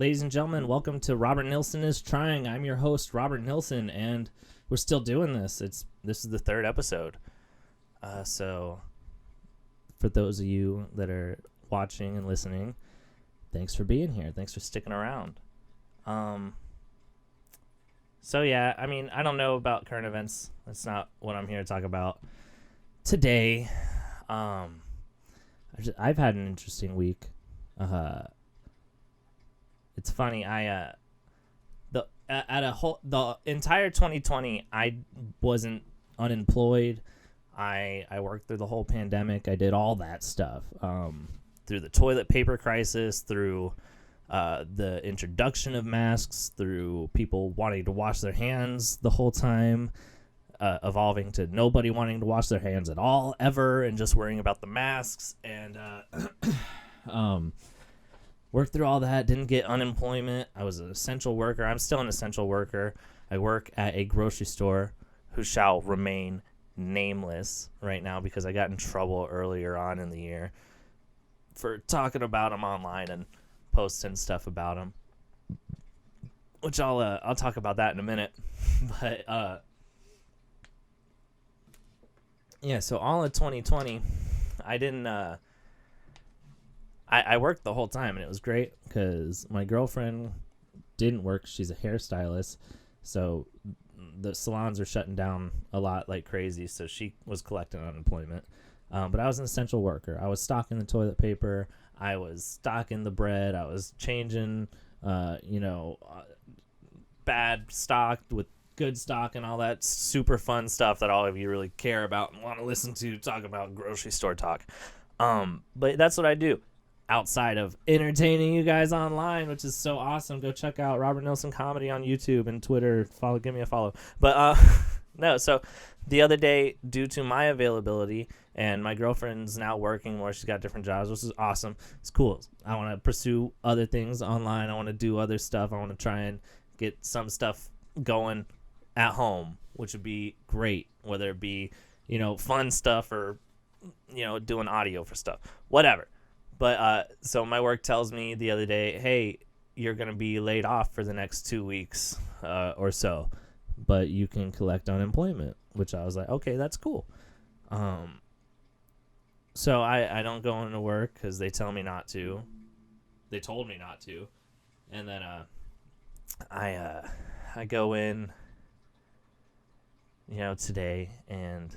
Ladies and gentlemen, welcome to Robert Nilsson is Trying. I'm your host, Robert Nilsson, and we're still doing this. This is the third episode. So for those of you that are watching and listening, thanks for being here. Thanks for sticking around. So yeah, I mean, I don't know about current events. That's not what I'm here to talk about today. I've had an interesting week. It's funny. The entire 2020, I wasn't unemployed. I worked through the whole pandemic. I did all that stuff. Through the toilet paper crisis, through the introduction of masks, through people wanting to wash their hands the whole time, evolving to nobody wanting to wash their hands at all ever, and just worrying about the masks. And worked through all that, didn't get unemployment. I was an essential worker. I'm still an essential worker. I work at a grocery store who shall remain nameless right now because I got in trouble earlier on in the year for talking about them online and posting stuff about them, which I'll talk about that in a minute. But yeah, so all of 2020, I didn't I worked the whole time, and it was great because my girlfriend didn't work. She's a hairstylist, so the salons are shutting down a lot like crazy, so she was collecting unemployment. But I was an essential worker. I was stocking the toilet paper. I was stocking the bread. I was changing, bad stock with good stock and all that super fun stuff that all of you really care about and want to listen to talk about grocery store talk. But that's what I do. Outside of entertaining you guys online, which is so awesome. Go check out Robert Nilsson Comedy on YouTube and Twitter. Give me a follow. But no, so the other day, due to my availability, and my girlfriend's now working more, she's got different jobs, which is awesome. It's cool. I want to pursue other things online. I want to do other stuff. I want to try and get some stuff going at home, which would be great, whether it be, fun stuff or, doing audio for stuff, whatever. But so my work tells me the other day, hey, you're going to be laid off for the next 2 weeks or so, but you can collect unemployment, which I was like, okay, that's cool. So I don't go into work because they tell me not to. They told me not to. And then I go in, today, and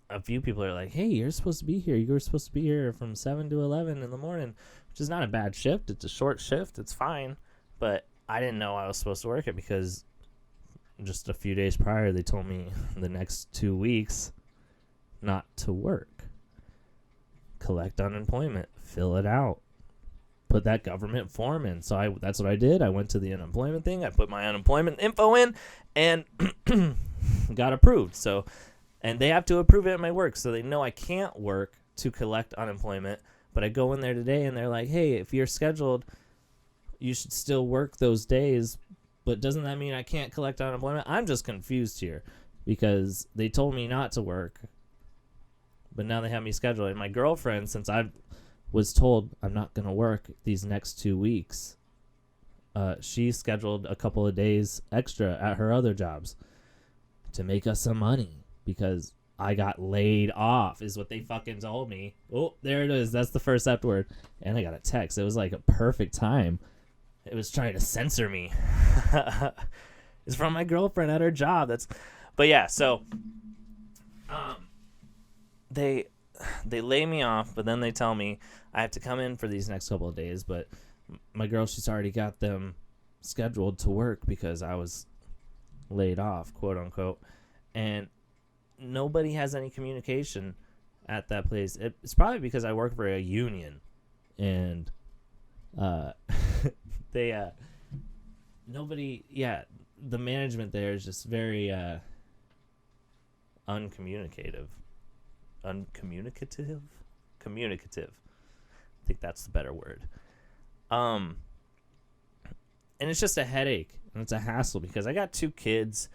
a few people are like, hey, you're supposed to be here. You were supposed to be here from 7 to 11 in the morning, which is not a bad shift. It's a short shift. It's fine. But I didn't know I was supposed to work it because just a few days prior, they told me the next 2 weeks not to work. Collect unemployment. Fill it out. Put that government form in. So that's what I did. I went to the unemployment thing. I put my unemployment info in and got approved. And they have to approve it at my work, so they know I can't work to collect unemployment. But I go in there today, and they're like, hey, if you're scheduled, you should still work those days. But doesn't that mean I can't collect unemployment? I'm just confused here because they told me not to work, but now they have me scheduled. And my girlfriend, since I was told I'm not going to work these next 2 weeks, she scheduled a couple of days extra at her other jobs to make us some money. Because I got laid off is what they fucking told me. Oh, there it is. That's the first F word. And I got a text. It was like a perfect time. It was trying to censor me. It's from my girlfriend at her job. But yeah, so they lay me off, but then they tell me I have to come in for these next couple of days. But my girl, she's already got them scheduled to work because I was laid off, quote unquote. And nobody has any communication at that place. It's probably because I work for a union, and they nobody. Yeah, the management there is just very communicative. I think that's the better word. And it's just a headache, and it's a hassle because I got 2 kids.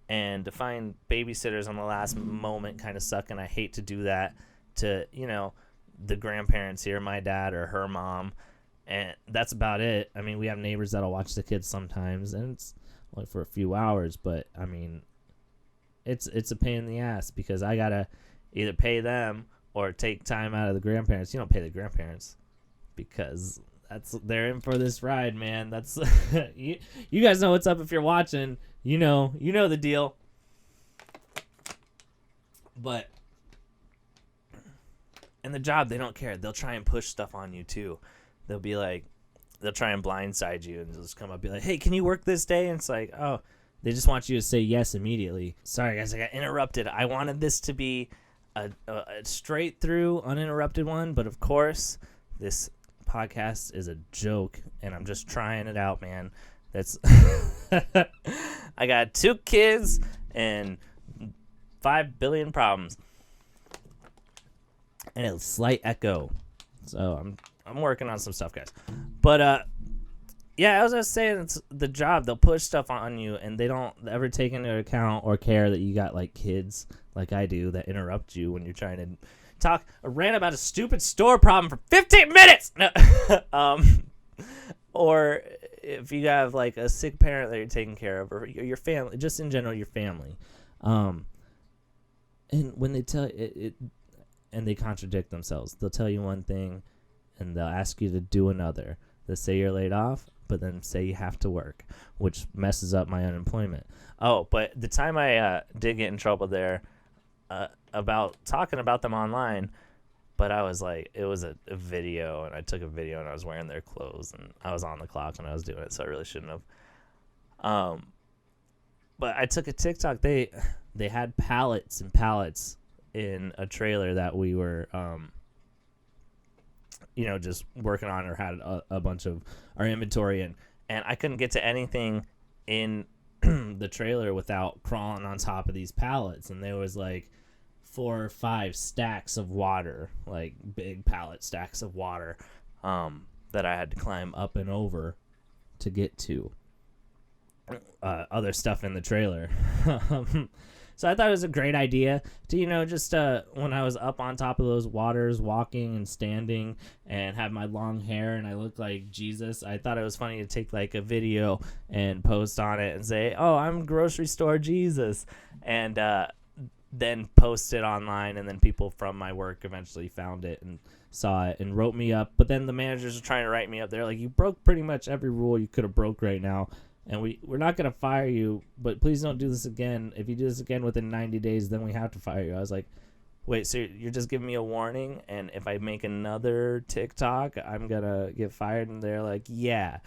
And to find babysitters on the last moment kind of suck, and I hate to do that to, the grandparents here, my dad or her mom. And that's about it. I mean, we have neighbors that'll watch the kids sometimes, and it's only for a few hours. But I mean, it's a pain in the ass because I gotta either pay them or take time out of the grandparents. You don't pay the grandparents because they're in for this ride, man. That's you guys know what's up if you're watching. You know the deal. But in the job, they don't care. They'll try and push stuff on you too. They'll be like, they'll try and blindside you and just come up and be like, hey, can you work this day? And it's like, oh, they just want you to say yes immediately. Sorry, guys, I got interrupted. I wanted this to be a straight through, uninterrupted one. But of course, this podcast is a joke and I'm just trying it out, man. That's I got 2 kids and 5 billion problems and a slight echo. So I'm working on some stuff, guys. But yeah, as I was saying, it's the job. They'll push stuff on you, and they don't ever take into account or care that you got like kids, like I do, that interrupt you when you're trying to talk or rant about a stupid store problem for 15 minutes. No. Or if you have like a sick parent that you're taking care of, or your family, just in general, your family. And when they tell it, and they contradict themselves, they'll tell you one thing, and they'll ask you to do another. They'll say you're laid off, but then say you have to work, which messes up my unemployment. Oh, but the time I did get in trouble there about talking about them online, but I was like, it was a video, and I took a video, and I was wearing their clothes, and I was on the clock when I was doing it, so I really shouldn't have. But I took a TikTok. They had pallets and pallets in a trailer that we were just working on, or had a bunch of our inventory in, and I couldn't get to anything in the trailer without crawling on top of these pallets, and there was like 4 or 5 stacks of water, like big pallet stacks of water, that I had to climb up and over to get to other stuff in the trailer. So I thought it was a great idea to, just when I was up on top of those waters, walking and standing and have my long hair and I looked like Jesus, I thought it was funny to take like a video and post on it and say, oh, I'm grocery store Jesus. And then post it online, and then people from my work eventually found it and saw it and wrote me up. But then the managers are trying to write me up. They're like, you broke pretty much every rule you could have broke right now. And we're not going to fire you, but please don't do this again. If you do this again within 90 days, then we have to fire you. I was like, wait, so you're just giving me a warning? And if I make another TikTok, I'm going to get fired? And they're like, yeah.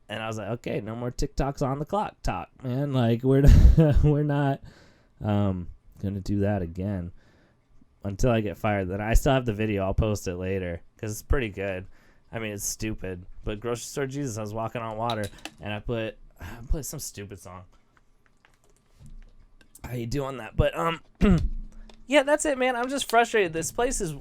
And I was like, okay, no more TikToks on the clock talk, man. Like, we're not going to do that again until I get fired. Then I still have the video. I'll post it later because it's pretty good. I mean, it's stupid. But grocery store Jesus, I was walking on water, and I put some stupid song. How you doing that? But yeah, that's it, man. I'm just frustrated. This place it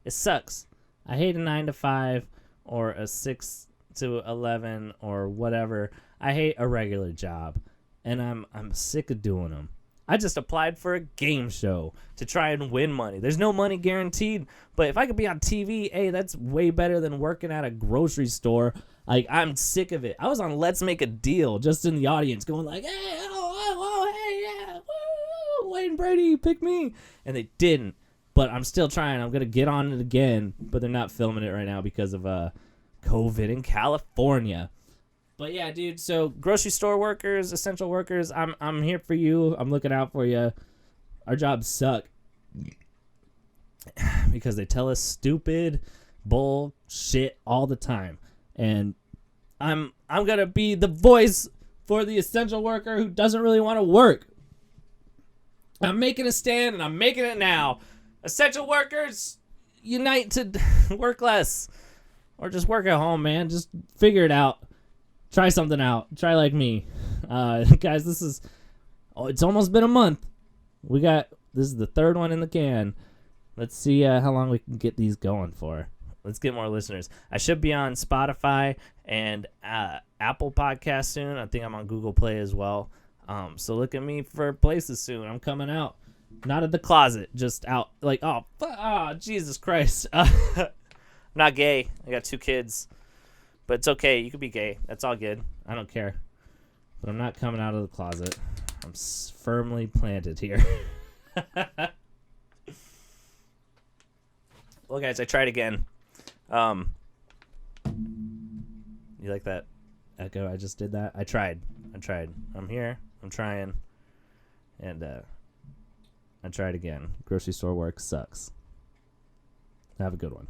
sucks. I hate a 9 to 5 or a 6 to 11 or whatever. I hate a regular job, and I'm sick of doing them. I just applied for a game show to try and win money. There's no money guaranteed, but if I could be on TV, hey, that's way better than working at a grocery store. Like, I'm sick of it. I was on Let's Make a Deal, just in the audience, going like, hey, hey, yeah, woo, Wayne Brady, pick me. And they didn't, but I'm still trying. I'm going to get on it again, but they're not filming it right now because of COVID in California. But yeah, dude, so grocery store workers, essential workers, I'm here for you. I'm looking out for you. Our jobs suck because they tell us stupid bullshit all the time. And I'm going to be the voice for the essential worker who doesn't really want to work. I'm making a stand, and I'm making it now. Essential workers, unite to work less. Or just work at home, man. Just figure it out. Try something out. Try like me. Guys, it's almost been a month. This is the 3rd one in the can. Let's see how long we can get these going for. Let's get more listeners. I should be on Spotify and Apple Podcasts soon. I think I'm on Google Play as well. So look at me for places soon. I'm coming out. Not at the closet, just out. Like, Jesus Christ. not gay. I got 2 kids. But it's okay. You could be gay. That's all good. I don't care. But I'm not coming out of the closet. I'm firmly planted here. Well, guys, I tried again. You like that echo? I just did that. I tried. I'm here. I'm trying. And I tried again. Grocery store work sucks. Have a good one.